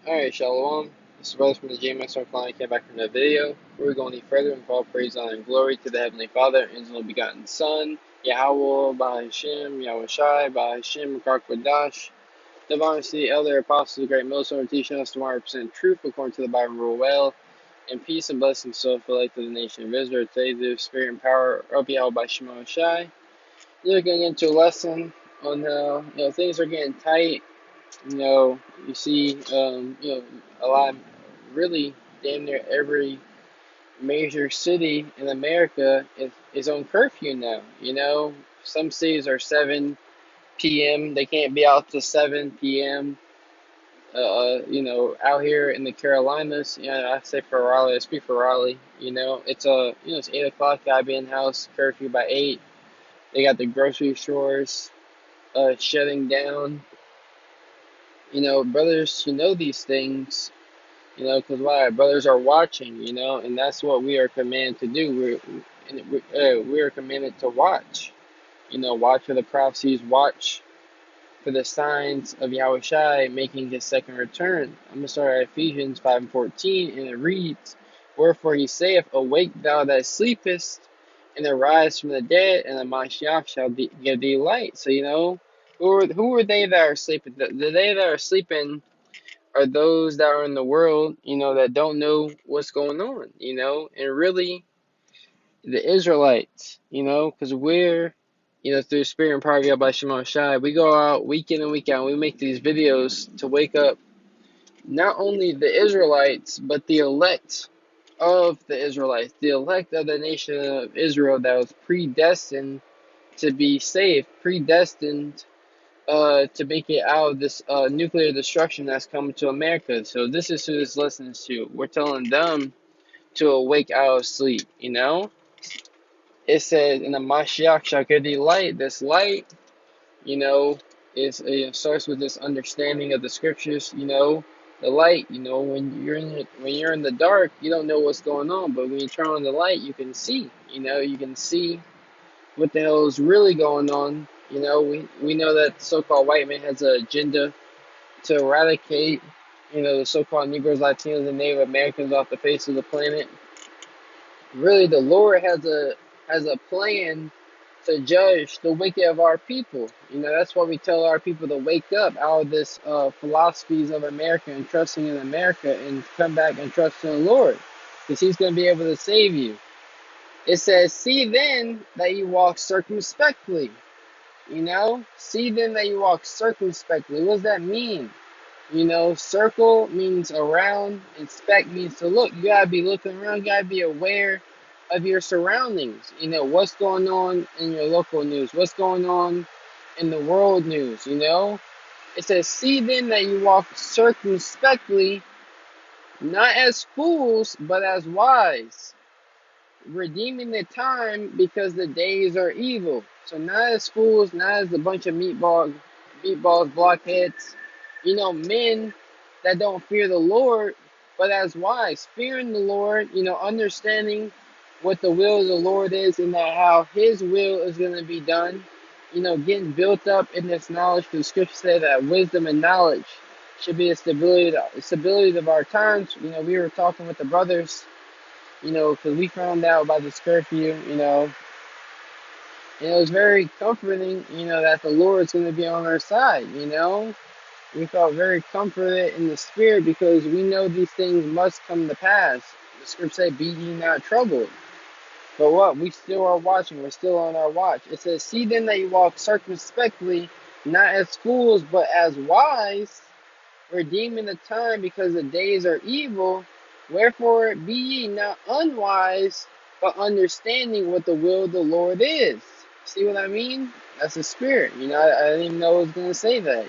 Alright, Shalom. This is Brothers from the GMSNORTHCAROLINA came back from the video. Before we go any further, and all praise, honor, and glory to the Heavenly Father, and His only begotten Son, Yahweh, Bahashem, Yahweh Shai, Bahashem, Kodash, divine the elder apostles, the great millstone, teaching us to 100% truth according to the Bible rule well, and peace and blessings so relate to the nation of Israel. Today, the spirit and power of Yahweh by Shema Shai. We're getting into a lesson on how things are getting tight. You see, a lot, really, damn near every major city in America is on curfew now. Some cities are 7 p.m. They can't be out to 7 p.m. Out here in the Carolinas, I say for Raleigh, I speak for Raleigh. It's 8 o'clock. Gotta be in house. Curfew by 8. They got the grocery stores shutting down. Brothers, these things, because why? Our brothers are watching, and that's what we are commanded to do. We are commanded to watch, watch for the prophecies, watch for the signs of Yahweh Shai making his second return. I'm going to start at Ephesians 5:14, and it reads, Wherefore he saith, Awake thou that sleepest, and arise from the dead, and the Mashiach shall give thee light. So, who are they that are sleeping? The they that are sleeping are those that are in the world, that don't know what's going on, and really the Israelites, because we're, through the spirit and power of Yahweh Shema Shai, we go out week in and week out, and we make these videos to wake up not only the Israelites, but the elect of the Israelites, the elect of the nation of Israel that was predestined to be saved, predestined to make it out of this nuclear destruction that's coming to America. So this is who this lesson is to. We're telling them to awake out of sleep, It says, in the Mashiach shall give thee light. This light, you know, starts with this understanding of the scriptures, the light, when you're in the dark, you don't know what's going on, but when you turn on the light, you can see, you can see what the hell is really going on. We know that the so-called white man has an agenda to eradicate, the so-called Negroes, Latinos, and Native Americans off the face of the planet. Really, the Lord has a plan to judge the wicked of our people. That's why we tell our people to wake up out of this philosophies of America and trusting in America and come back and trust in the Lord, because He's going to be able to save you. It says, see then that you walk circumspectly. See then that you walk circumspectly. What does that mean? Circle means around, and spec means to look. You gotta be looking around, you gotta be aware of your surroundings. What's going on in your local news, what's going on in the world news, It says, see then that you walk circumspectly, not as fools, but as wise, redeeming the time because the days are evil. So not as fools, not as a bunch of meatballs, blockheads, men that don't fear the Lord, but as wise, fearing the Lord, understanding what the will of the Lord is and that how His will is going to be done, getting built up in this knowledge. Because Scripture says that wisdom and knowledge should be the stability of our times. We were talking with the brothers, because we found out about this curfew, and it was very comforting, that the Lord's going to be on our side, We felt very comforted in the spirit because we know these things must come to pass. The scripture says, be ye not troubled. But what? We still are watching. We're still on our watch. It says, see then that you walk circumspectly, not as fools, but as wise, redeeming the time because the days are evil. Wherefore be ye not unwise, but understanding what the will of the Lord is. See what I mean? That's the spirit. I didn't even know it was going to say that,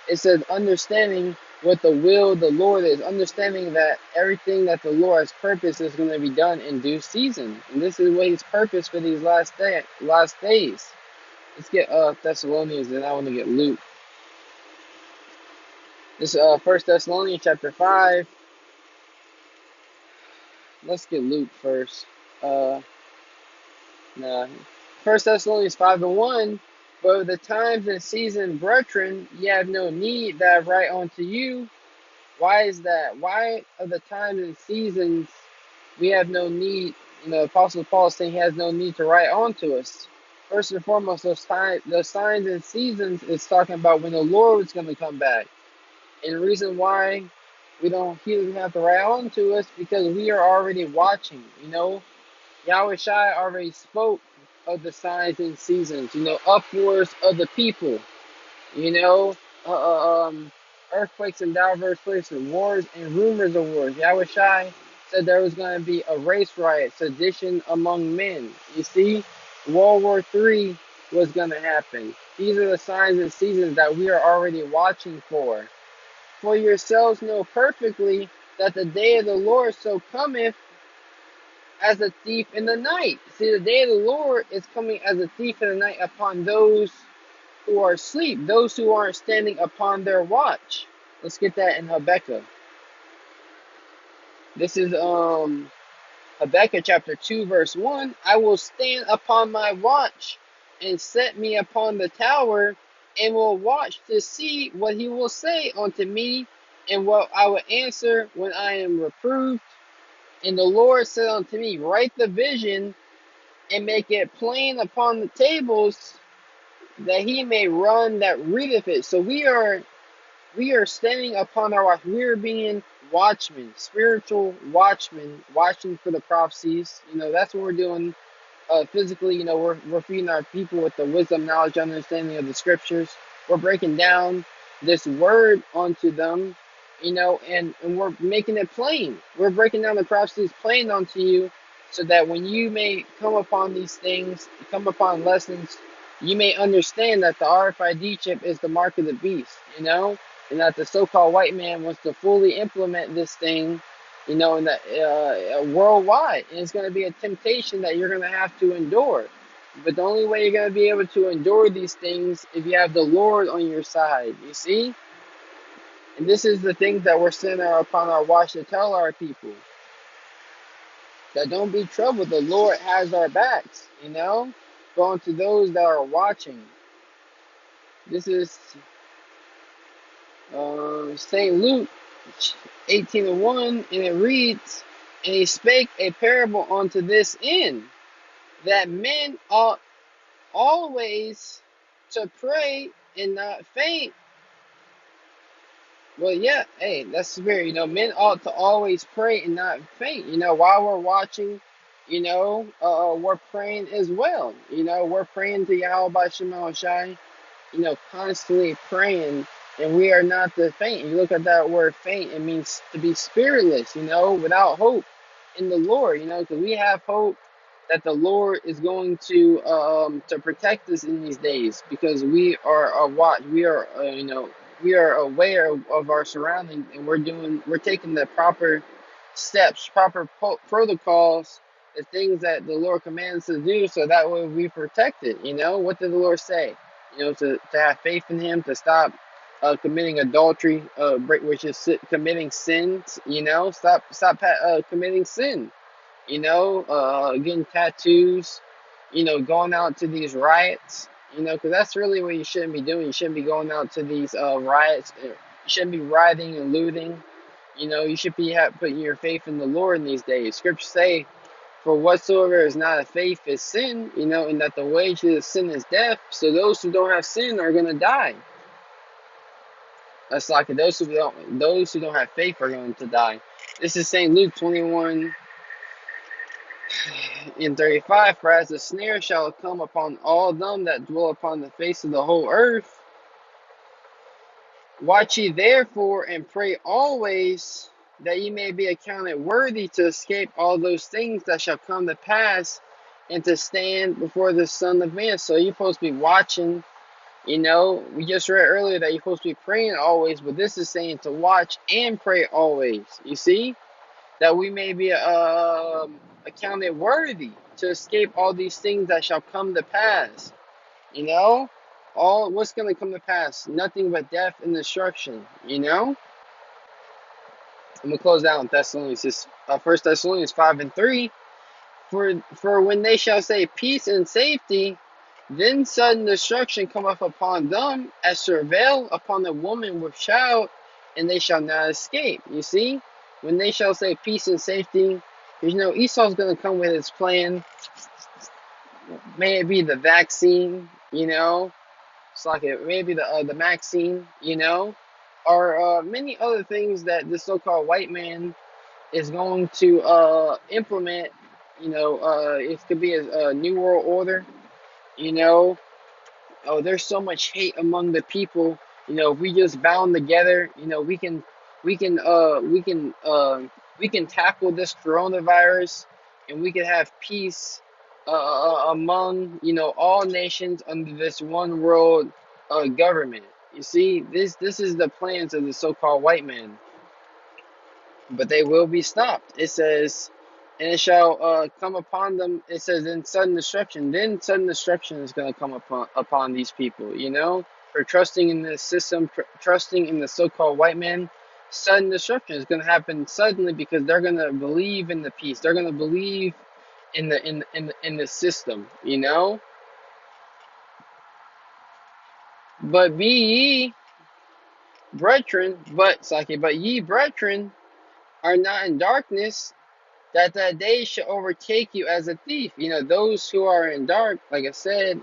It says understanding what the will of the Lord is, understanding that everything that the Lord has purposed is going to be done in due season. And this is what He's purposed for these last days. Let's get Thessalonians, and I want to get Luke. This is 1 Thessalonians chapter 5. Let's get Luke first. 1 Thessalonians 5:1. But the times and season, brethren, ye have no need that I write unto you, Why is that? Why are the times and seasons we have no need? Apostle Paul is saying he has no need to write on to us. First and foremost, those signs and seasons is talking about when the Lord is going to come back. And the reason why he doesn't have to write on to us because we are already watching. Yahweh Shai already spoke of the signs and seasons. Upwards of the people. You know, uh, uh, um, earthquakes in diverse places, wars and rumors of wars. Yahweh Shai said there was going to be a race riot, sedition among men. You see, World War III was going to happen. These are the signs and seasons that we are already watching for. For yourselves know perfectly that the day of the Lord so cometh as a thief in the night. See, the day of the Lord is coming as a thief in the night upon those who are asleep, those who aren't standing upon their watch. Let's get that in Habakkuk. This is Habakkuk chapter 2, verse 1. I will stand upon my watch and set me upon the tower, and will watch to see what he will say unto me, and what I will answer when I am reproved. And the Lord said unto me, write the vision and make it plain upon the tables, that he may run that readeth it. So we are standing upon our watch. We are being watchmen, spiritual watchmen, watching for the prophecies. That's what we're doing physically. We're feeding our people with the wisdom, knowledge, understanding of the scriptures. We're breaking down this word onto them, and we're making it plain. We're breaking down the prophecies plain onto you, so that when you may come upon these things, come upon lessons, you may understand that the RFID chip is the mark of the beast, and that the so-called white man wants to fully implement this thing, and that worldwide, and it's going to be a temptation that you're going to have to endure. But the only way you're going to be able to endure these things if you have the Lord on your side. You see, and this is the things that we're sending upon our watch to tell our people, that don't be troubled. The Lord has our backs. Going to those that are watching. This is St. Luke 18:1, and it reads, and he spake a parable unto this end, that men ought always to pray and not faint. Well, yeah, hey, that's spirit. Men ought to always pray and not faint. While we're watching, we're praying as well. We're praying to Yahweh Shema Shai, constantly praying, and we are not to faint. You look at that word faint, it means to be spiritless, without hope in the Lord, because we have hope that the Lord is going to protect us in these days, because we are we are aware of our surroundings, and we're taking the proper steps, proper protocols, the things that the Lord commands us to do, so that way we protect it. What did the Lord say? To have faith in Him, to stop committing adultery, which is committing sins. Stop committing sin. Getting tattoos. Going out to these riots. Because that's really what you shouldn't be doing. You shouldn't be going out to these riots. You shouldn't be rioting and looting. You should be putting your faith in the Lord in these days. Scriptures say, for whatsoever is not of faith is sin, and that the wages of sin is death. So those who don't have sin are going to die. That's like those who don't have faith are going to die. This is St. Luke 21 and 35. For as a snare shall come upon all them that dwell upon the face of the whole earth. Watch ye therefore and pray always, that ye may be accounted worthy to escape all those things that shall come to pass, and to stand before the Son of Man. So you're supposed to be watching. We just read earlier that you're supposed to be praying always, but this is saying to watch and pray always. You see, that we may be accounted worthy to escape all these things that shall come to pass. All what's going to come to pass? Nothing but death and destruction. I'm gonna close out in Thessalonians. This 1 Thessalonians 5:3. For when they shall say peace and safety, then sudden destruction cometh upon them, as travail upon a woman with child, and they shall not escape. You see, when they shall say peace and safety, Esau's going to come with his plan. May it be the vaccine, it's like it maybe the vaccine, or many other things that the so-called white man is going to implement. It could be a new world order. You know, oh, there's so much hate among the people. If we just bound together, we can tackle this coronavirus, and we can have peace among all nations under this one world government. You see, this is the plans of the so-called white man, but they will be stopped. It says, and it shall come upon them. It says, then sudden destruction. Then sudden destruction is going to come upon these people, for trusting in the system, trusting in the so-called white man. Sudden destruction is going to happen suddenly because they're going to believe in the peace. They're going to believe in the system, But be ye brethren, but ye brethren are not in darkness, that day shall overtake you as a thief. Those who are in dark, like I said,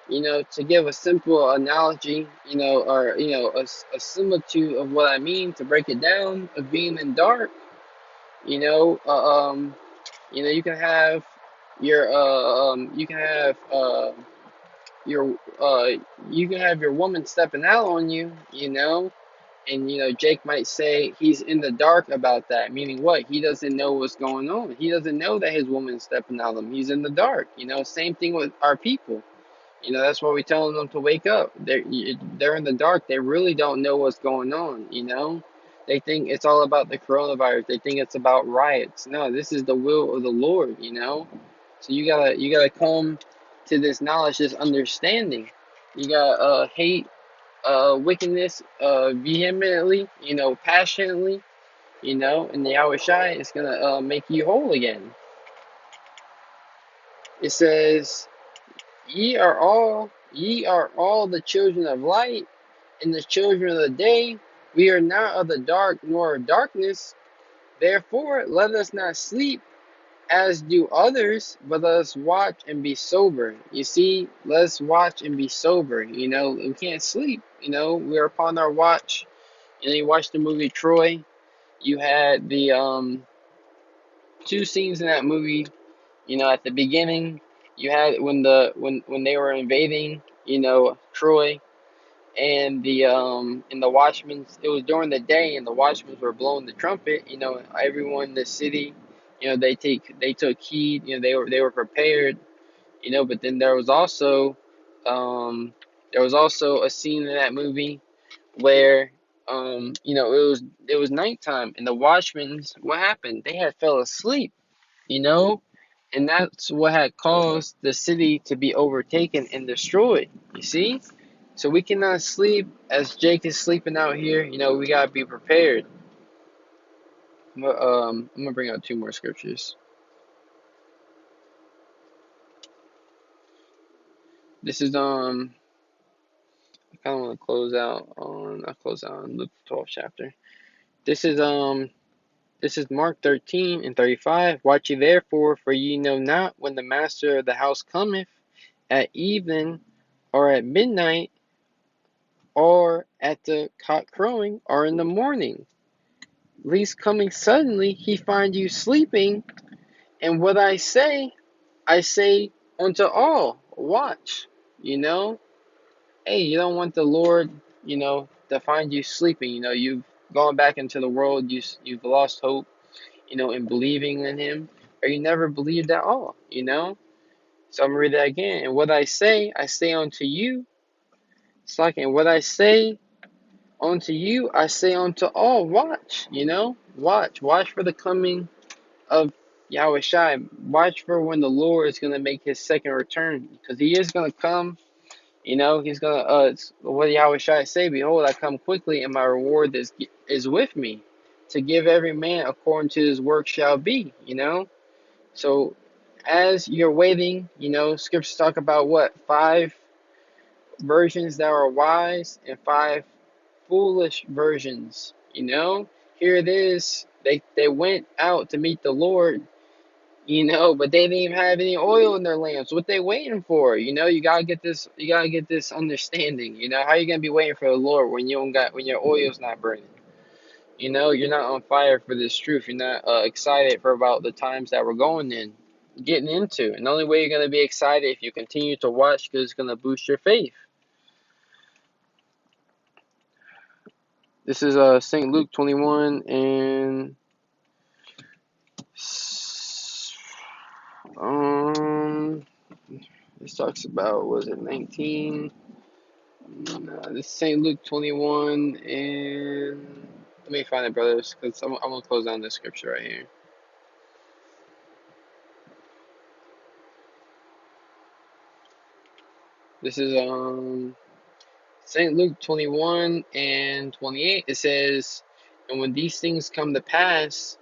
to give a simple analogy, or, a similitude of what I mean, to break it down, of being in dark, you know, uh, um, you can have your, you can have your woman stepping out on you, and Jake might say he's in the dark about that, meaning what? He doesn't know what's going on. He doesn't know that his woman's stepping out on him. He's in the dark. Same thing with our people. That's why we're telling them to wake up. They're in the dark. They really don't know what's going on. They think it's all about the coronavirus. They think it's about riots. No, this is the will of the Lord. So you gotta come to this knowledge, this understanding. You gotta hate wickedness vehemently, passionately, and the Yahweh Shai is gonna make you whole again. It says, ye are all the children of light, and the children of the day. We are not of the dark nor of darkness. Therefore, let us not sleep as do others, but let us watch and be sober. You see, let's watch and be sober. We can't sleep. We're upon our watch. You watch the movie Troy. You had the two scenes in that movie. At the beginning, you had when they were invading, Troy, and the watchmen. It was during the day, and the watchmen were blowing the trumpet. Everyone in the city, they took heed. They were prepared. But then there was also a scene in that movie where it was nighttime, and the watchmen, what happened? They had fell asleep. You know, and that's what had caused the city to be overtaken and destroyed. You see? So we cannot sleep as Jake is sleeping out here. We gotta be prepared. I'm gonna bring out two more scriptures. This is I kind of want to close out on Luke 12th chapter. This is Mark 13:35. Watch ye therefore, for ye know not when the master of the house cometh, at even, or at midnight, or at the cock crowing, or in the morning, lest coming suddenly he find you sleeping. And what I say unto all, watch. Hey, you don't want the Lord, to find you sleeping. You've gone back into the world. You've lost hope, in believing in Him, or you never believed at all. So I'm gonna read that again. And what I say unto you. It's like, and what I say unto you, I say unto all, watch. Watch for the coming of Yahweh Shai. Watch for when the Lord is gonna make His second return, because He is gonna come. He's gonna what Yahweh Shai say, behold, I come quickly, and my reward is with me, to give every man according to his work shall be. So as you're waiting, scriptures talk about what? 5 virgins that are wise and 5 foolish virgins. You know, here it is. They went out to meet the Lord, but they didn't even have any oil in their lamps. What they waiting for? You gotta get this understanding. How you gonna be waiting for the Lord when you don't got when your oil's not burning? You're not on fire for this truth. You're not excited for about the times that we're getting into. And the only way you're gonna be excited if you continue to watch, because it's gonna boost your faith. This is St. Luke 21 and um this talks about, was it 19? No, this is St. Luke 21 and let me find it, brothers, because I'm gonna close down this scripture right here. This is St. Luke 21 and 28. It says, and when these things come to pass,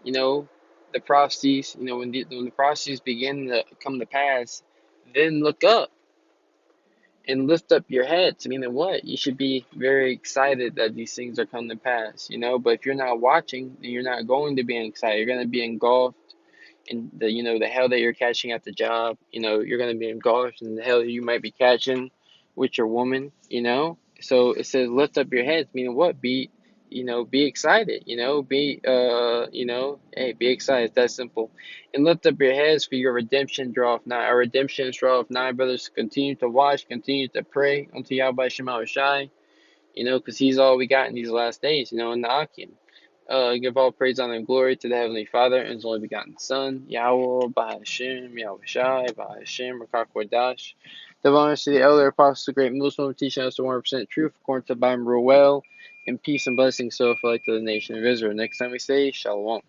you know, the prophecies, when the prophecies begin to come to pass, then look up and lift up your heads. Meaning what? You should be very excited that these things are coming to pass. But if you're not watching, then you're not going to be excited. You're going to be engulfed in the hell that you're catching at the job. You're going to be engulfed in the hell you might be catching with your woman. So it says lift up your heads, meaning what? Be excited, hey, be excited. It's that simple. And lift up your heads, for your redemption draweth nigh. Our redemption is draweth nigh, brothers. Continue to watch, continue to pray unto Yahweh Shema Shai, because he's all we got in these last days, in the Akim. Give all praise, honor, and glory to the Heavenly Father and His only begotten Son, Yahweh, Bahashem, Yahweh Shai, Bahashem, Rakakwadash. Divine honors to the elder apostles, the great Muslim, teaching us the 100% truth according to the Bible well, and peace and blessings so for like to the nation of Israel. Next time we say, Shalom.